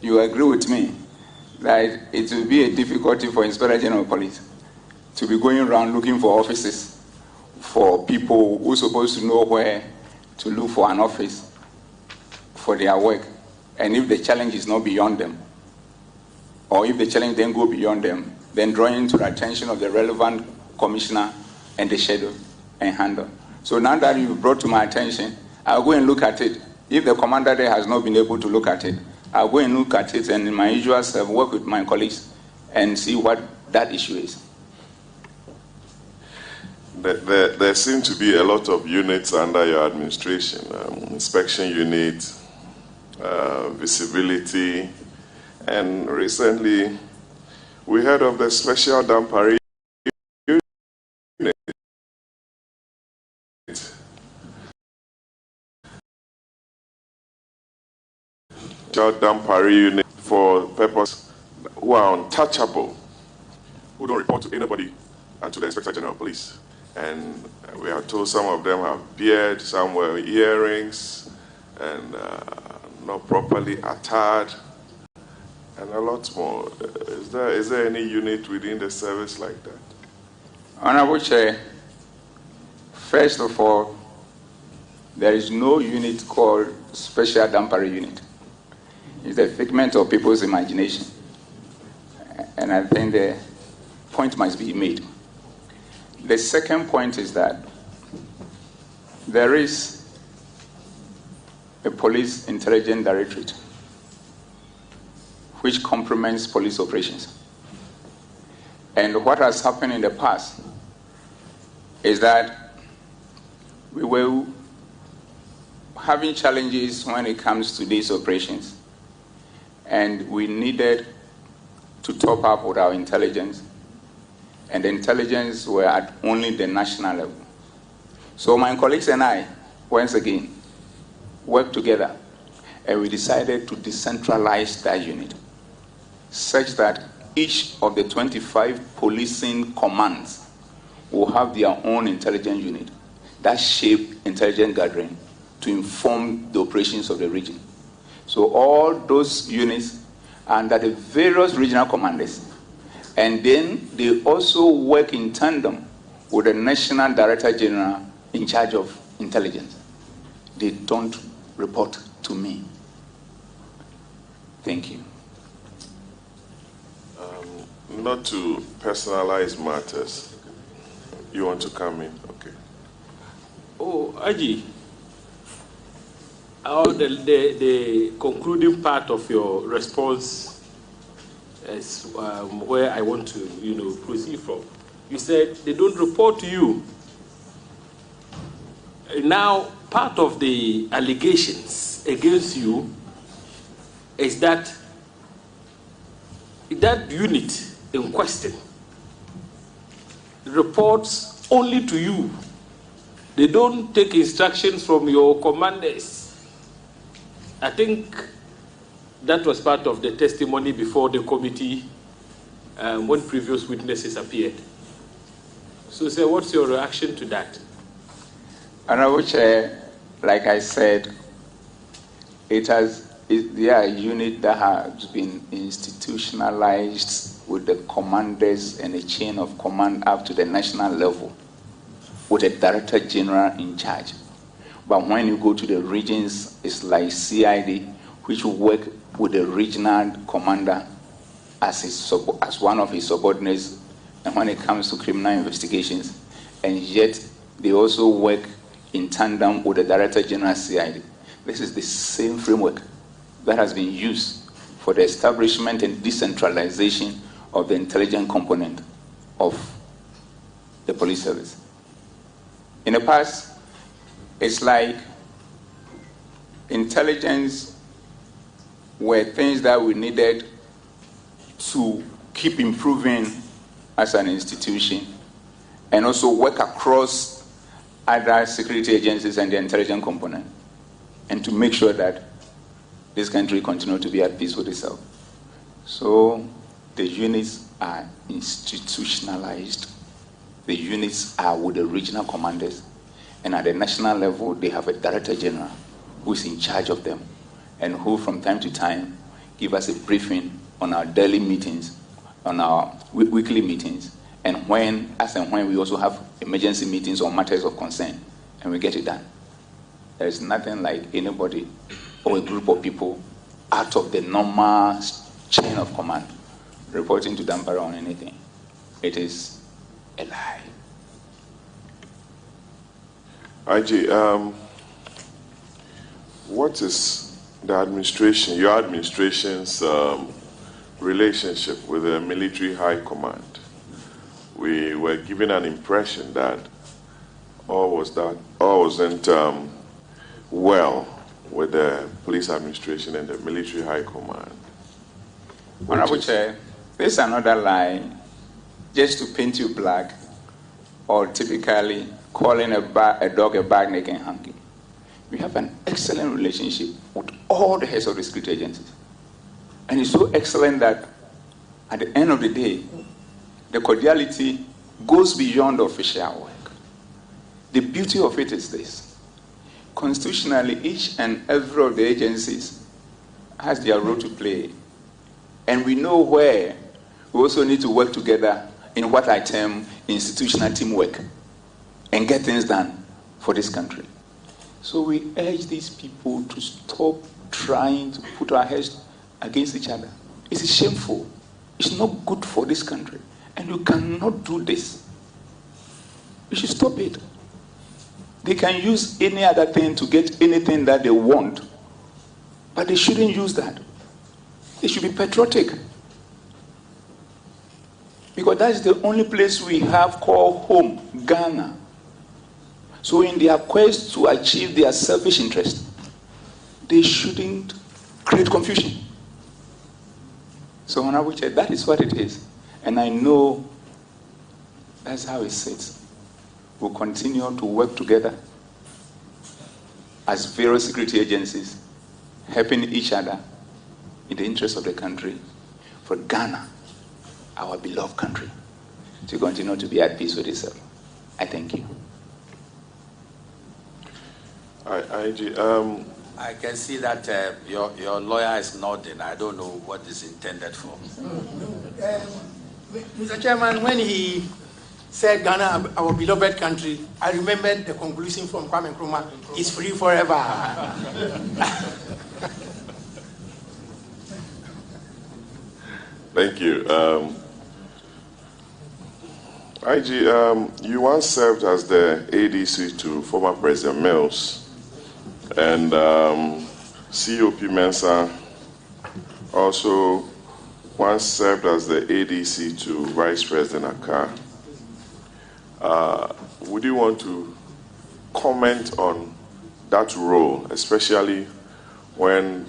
you agree with me that it will be a difficulty for Inspector General of Police to be going around looking for offices for people who are supposed to know where to look for an office for their work. And if the challenge is not beyond them, or if the challenge then go beyond them, then drawing to the attention of the relevant commissioner and the schedule and handle. So now that you've brought to my attention, I'll go and look at it. If the commander there has not been able to look at it, I'll go and look at it and in my usual self work with my colleagues and see what that issue is. There seem to be a lot of units under your administration. Inspection unit, visibility, and recently we heard of the special Dampari unit. Special Dampari unit for purpose who are untouchable, who don't report to anybody and to the Inspector General of Police. And we are told some of them have beard, some wear earrings, and not properly attired, and a lot more. Is there any unit within the service like that? Honorable Chair, first of all, there is no unit called Special Dampari Unit. It's a figment of people's imagination. And I think the point must be made. The second point is that there is a police intelligence directorate which complements police operations. And what has happened in the past is that we were having challenges when it comes to these operations, and we needed to top up with our intelligence, and the intelligence were at only the national level. So my colleagues and I, once again, worked together, and we decided to decentralize that unit such that each of the 25 policing commands will have their own intelligence unit that shape intelligence gathering to inform the operations of the region. So all those units under the various regional commanders And then they also work in tandem with the National Director General in charge of intelligence. They don't report to me. Thank you. Not to personalize matters. You want to come in? Okay. Oh, Aji, the concluding part of your response is where I want to, proceed from. You said they don't report to you. Now, part of the allegations against you is that unit in question reports only to you. They don't take instructions from your commanders. I think that was part of the testimony before the committee when previous witnesses appeared. So, sir, what's your reaction to that? Honorable Chair, like I said, they are a unit that has been institutionalized with the commanders and a chain of command up to the national level with a Director General in charge. But when you go to the regions, it's like CID, which will work with the regional commander as one of his subordinates, and when it comes to criminal investigations, and yet they also work in tandem with the Director General CID. This is the same framework that has been used for the establishment and decentralization of the intelligence component of the police service. In the past, it's like intelligence were things that we needed to keep improving as an institution and also work across other security agencies and the intelligence component, and to make sure that this country continues to be at peace with itself. So the units are institutionalized. The units are with the regional commanders, and at the national level, they have a Director General who is in charge of them, and who from time to time give us a briefing on our daily meetings, on our weekly meetings, and when we also have emergency meetings on matters of concern, and we get it done. There is nothing like anybody or a group of people out of the normal chain of command reporting to Dampara on anything. It is a lie. IG, what is your administration's relationship with the military high command? We were given an impression that all wasn't well with the police administration and the military high command. Honorable Chair, this is another lie just to paint you black, or typically calling a dog a bag neck and hanky. We have an excellent relationship with all the heads of the security agencies. And it's so excellent that at the end of the day, the cordiality goes beyond official work. The beauty of it is this. Constitutionally, each and every of the agencies has their role to play. And we know where we also need to work together in what I term institutional teamwork and get things done for this country. So we urge these people to stop trying to put our heads against each other. It's shameful. It's not good for this country. And you cannot do this. You should stop it. They can use any other thing to get anything that they want, but they shouldn't use that. They should be patriotic. Because that's the only place we have called home, Ghana. So in their quest to achieve their selfish interest, they shouldn't create confusion. So Honorable Chair, that is what it is. And I know that's how it sits. We'll continue to work together as various security agencies, helping each other in the interest of the country, for Ghana, our beloved country, to continue to be at peace with itself. I thank you. I can see that your lawyer is nodding. I don't know what is intended for. Mr. Chairman, when he said Ghana, our beloved country, I remembered the conclusion from Kwame Nkrumah, is free forever. Thank you. IG, you once served as the ADC to former President Mills, and COP Mensah also once served as the ADC to Vice President Akkar. Would you want to comment on that role, especially when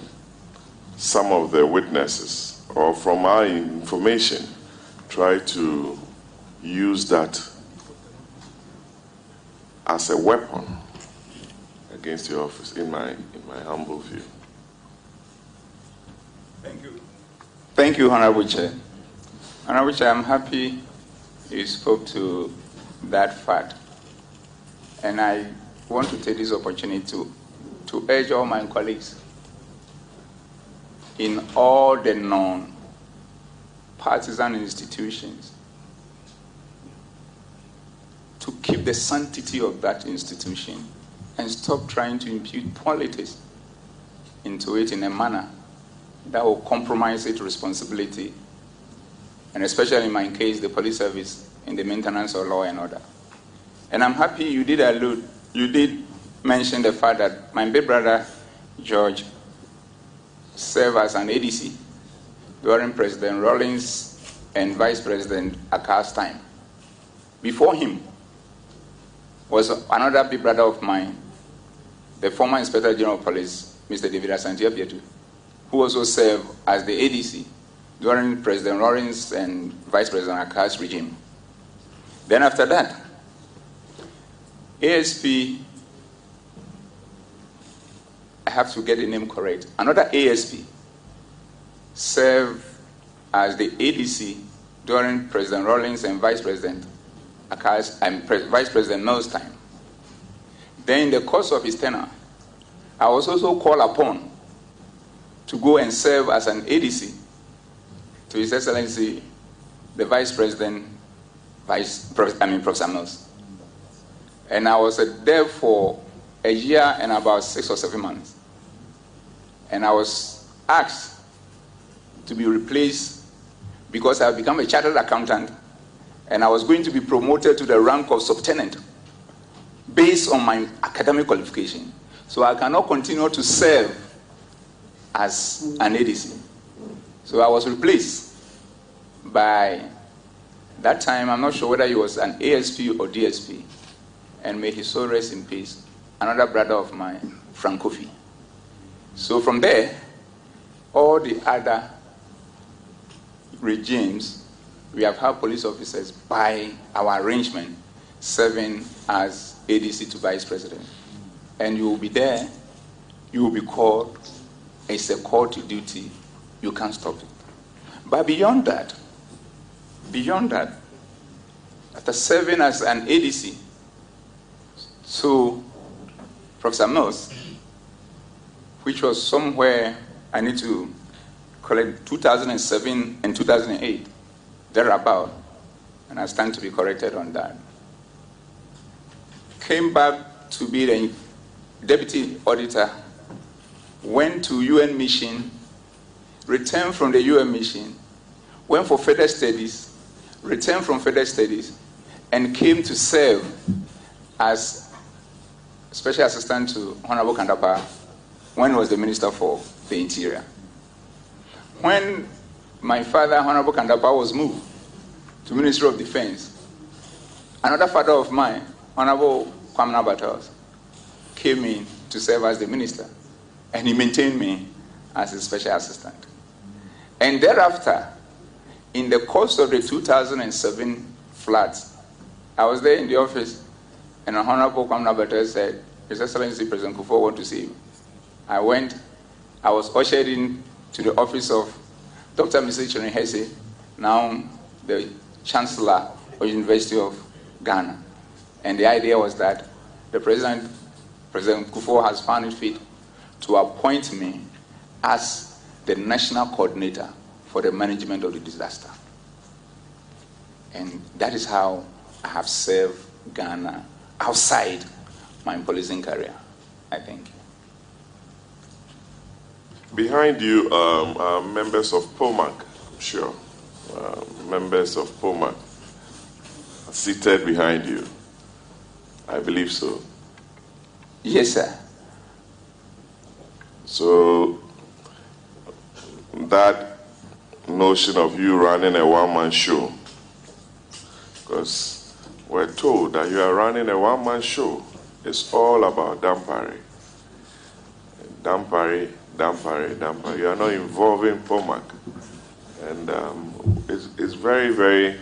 some of the witnesses, or from our information, try to use that as a weapon against your office, in my humble view? Thank you. Thank you, Honorable Chair. Honorable Chair, I'm happy you spoke to that fact. And I want to take this opportunity to urge all my colleagues in all the non-partisan institutions to keep the sanctity of that institution and stop trying to impute politics into it in a manner that will compromise its responsibility, and especially in my case, the police service in the maintenance of law and order. And I'm happy you did mention the fact that my big brother, George, served as an ADC during President Rawlings and Vice President Akkar's time. Before him was another big brother of mine, the former Inspector General of Police, Mr. David Asante-Apietu, who also served as the ADC during President Rawlings and Vice President Akkar's regime. Then after that, ASP, I have to get the name correct, another ASP served as the ADC during President Rawlings and Vice President Akkar's and Vice President Mills' time. Then in the course of his tenure, I was also called upon to go and serve as an ADC to His Excellency, the Vice President, Professor Mills. And I was there for a year and about 6 or 7 months. And I was asked to be replaced because I had become a chartered accountant and I was going to be promoted to the rank of subtenant based on my academic qualification. So I cannot continue to serve as an ADC. So I was replaced by, that time, I'm not sure whether he was an ASP or DSP, and may his soul rest in peace, another brother of mine, Frank Kofi. So from there, all the other regimes, we have had police officers by our arrangement serving as ADC to Vice President. And you will be there, you will be called, it's a call to duty, you can't stop it. But beyond that, after serving as an ADC to Professor Mills, which was somewhere, I need to collect 2007 and 2008, thereabout, and I stand to be corrected on that. Came back to be the deputy auditor, went to UN mission, returned from the UN mission, went for further studies, returned from further studies, and came to serve as Special Assistant to Honorable Kandapa when he was the Minister for the Interior. When my father, Honorable Kandapa, was moved to Ministry of Defense, another father of mine, Honorable Kwamna Battles, came in to serve as the minister, and he maintained me as his special assistant. And thereafter, in the course of the 2007 floods, I was there in the office, and Honorable Kwamna Battles said, His Excellency President Kufuor wants to see you. I went, I was ushered in to the office of Dr. Mr. Chirin Hesse, now the Chancellor of the University of Ghana. And the idea was that the President Kufuor has found it fit to appoint me as the national coordinator for the management of the disaster. And that is how I have served Ghana outside my policing career, I think. Behind you are members of POMAC, I'm sure. Members of POMAC are seated behind you. I believe so. Yes, sir. So that notion of you running a one-man show, because we're told that you are running a one-man show, it's all about Dampare. Dampare. You are not involving POMAC. And it's very, very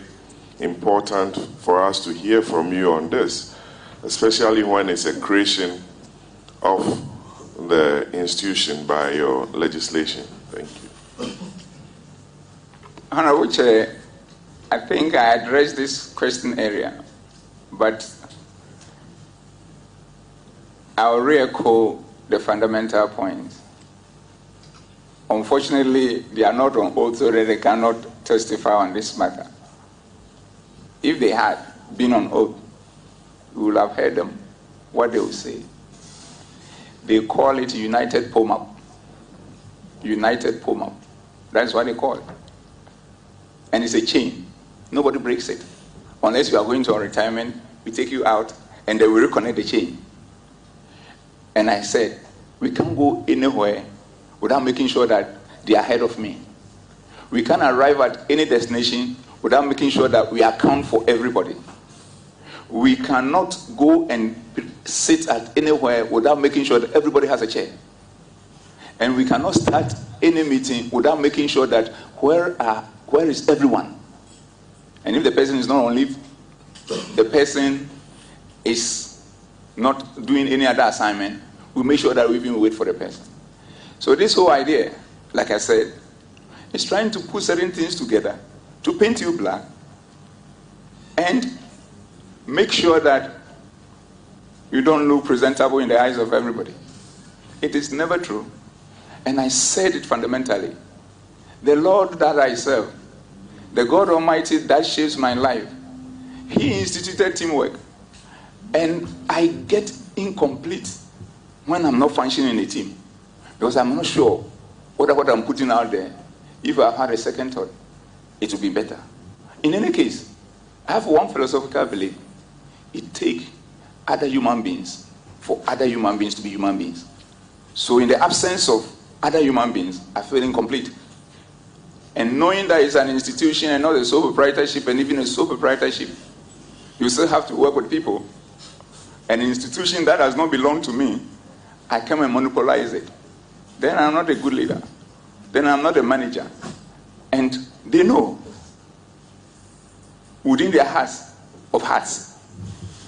important for us to hear from you on this, especially when it's a creation of the institution by your legislation. Thank you. Honorable Chair, I think I addressed this question area, but I'll re-echo the fundamental points. Unfortunately, they are not on oath, so that they cannot testify on this matter. If they had been on oath, we would have heard them, what they would say. They call it United POMAC. United POMAC. That's what they call it. And it's a chain. Nobody breaks it. Unless you are going to a retirement, we take you out, and then we reconnect the chain. And I said, we can't go anywhere without making sure that they are ahead of me. We can't arrive at any destination without making sure that we account for everybody. We cannot go and sit at anywhere without making sure that everybody has a chair. And we cannot start any meeting without making sure that where is everyone? And if the person is not on leave, the person is not doing any other assignment, we make sure that we even wait for the person. So this whole idea, like I said, is trying to put certain things together to paint you black and make sure that you don't look presentable in the eyes of everybody. It is never true. And I said it fundamentally. The Lord that I serve, the God Almighty that shapes my life, He instituted teamwork. And I get incomplete when I'm not functioning in a team. Because I'm not sure what I'm putting out there, if I had a second thought, it would be better. In any case, I have one philosophical belief. It takes other human beings for other human beings to be human beings. So in the absence of other human beings, I feel incomplete. And knowing that it's an institution and not a sole proprietorship, and even a sole proprietorship, you still have to work with people. An institution that does not belong to me, I come and monopolize it. Then I'm not a good leader. Then I'm not a manager. And they know within their hearts of hearts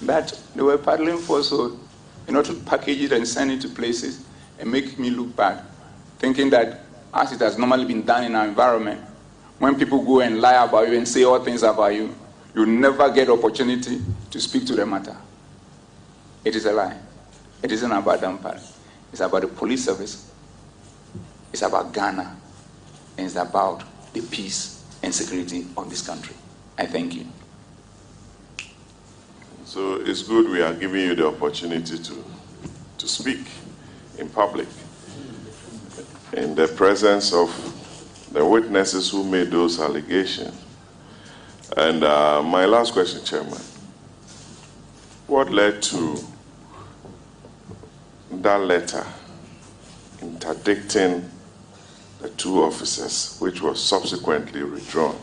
that they were paddling for, so in order to package it and send it to places and make me look bad, thinking that as it has normally been done in our environment, when people go and lie about you and say all things about you, you never get opportunity to speak to the matter. It is a lie. It isn't about Dampare. It's about the police service. It's about Ghana. And it's about the peace and security of this country. I thank you. So it's good we are giving you the opportunity to speak in public in the presence of the witnesses who made those allegations. And my last question, Chairman. What led to that letter interdicting the two officers, which was subsequently withdrawn?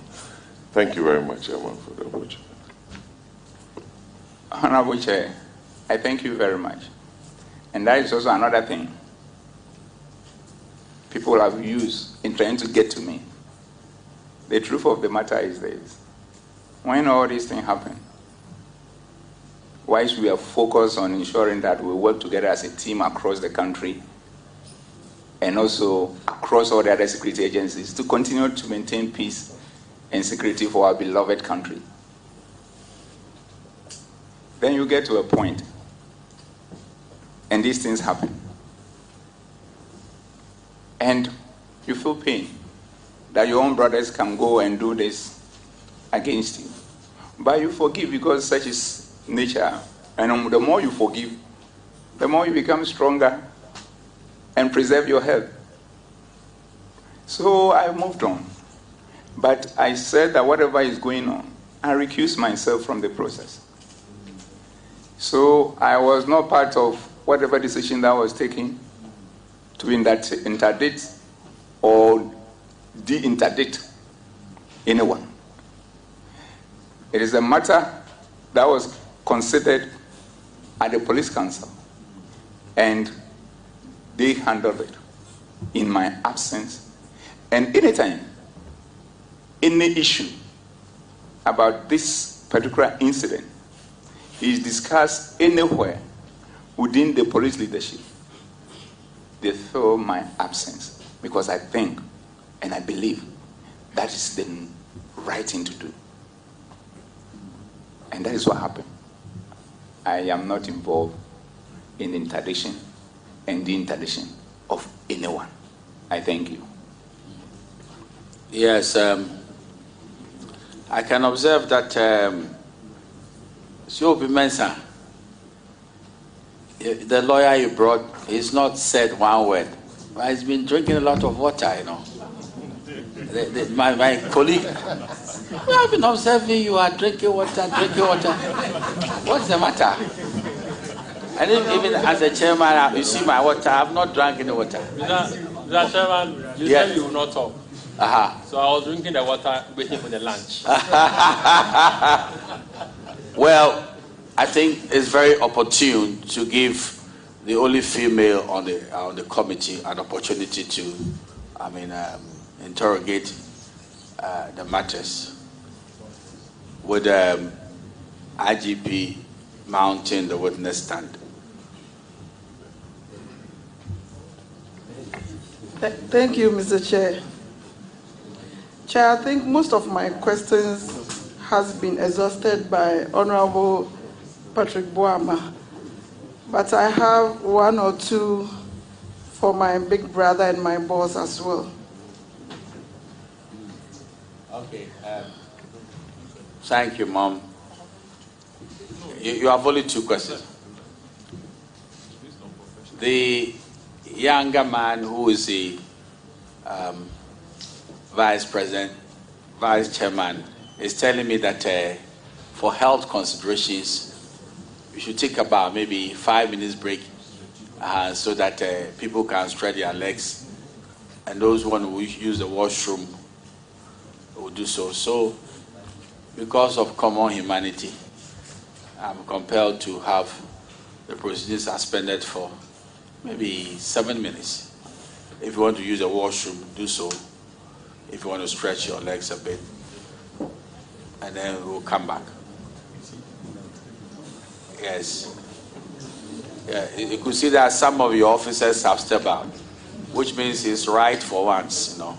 Thank you very much, Chairman, for the opportunity. Honorable Chair, I thank you very much. And that is also another thing people have used in trying to get to me. The truth of the matter is this. When all these things happen, whilst we are focused on ensuring that we work together as a team across the country and also across all the other security agencies to continue to maintain peace and security for our beloved country, then you get to a point and these things happen. And you feel pain that your own brothers can go and do this against you. But you forgive because such is nature. And the more you forgive, the more you become stronger and preserve your health. So I moved on. But I said that whatever is going on, I recuse myself from the process. So I was not part of whatever decision that was taken to interdict or de-interdict anyone. It is a matter that was considered at the police council, and they handled it in my absence. And anytime any issue about this particular incident is discussed anywhere within the police leadership, they feel my absence because I think and I believe that is the right thing to do. And that is what happened. I am not involved in interdiction and the interdiction of anyone. I thank you. Yes, I can observe that Siobi Mensah, the lawyer you brought, he's not said one word, but he's been drinking a lot of water, you know. My colleague, I've been observing you are drinking water. What's the matter? And even as a chairman, you see my water, I've not drank any water. Mr. Chairman, you said you will not talk. So I was drinking the water, waiting for the lunch. Well, I think it's very opportune to give the only female on the committee an opportunity to, interrogate the matters with IGP mounting the witness stand. Thank you, Mr. Chair. Chair, I think most of my questions has been exhausted by Honorable Patrick Boama, but I have one or two for my big brother and my boss as well. Okay. Thank you, Mom. You have only two questions. The younger man who is the vice chairman, is telling me that for health considerations, we should take about maybe 5 minutes break so that people can stretch their legs, and those who want to use the washroom will do so. So, because of common humanity, I'm compelled to have the proceedings suspended for maybe 7 minutes. If you want to use the washroom, do so. If you want to stretch your legs a bit, and then we'll come back. Yes. Yeah, you could see that some of your officers have stepped out, which means it's right for once, you know.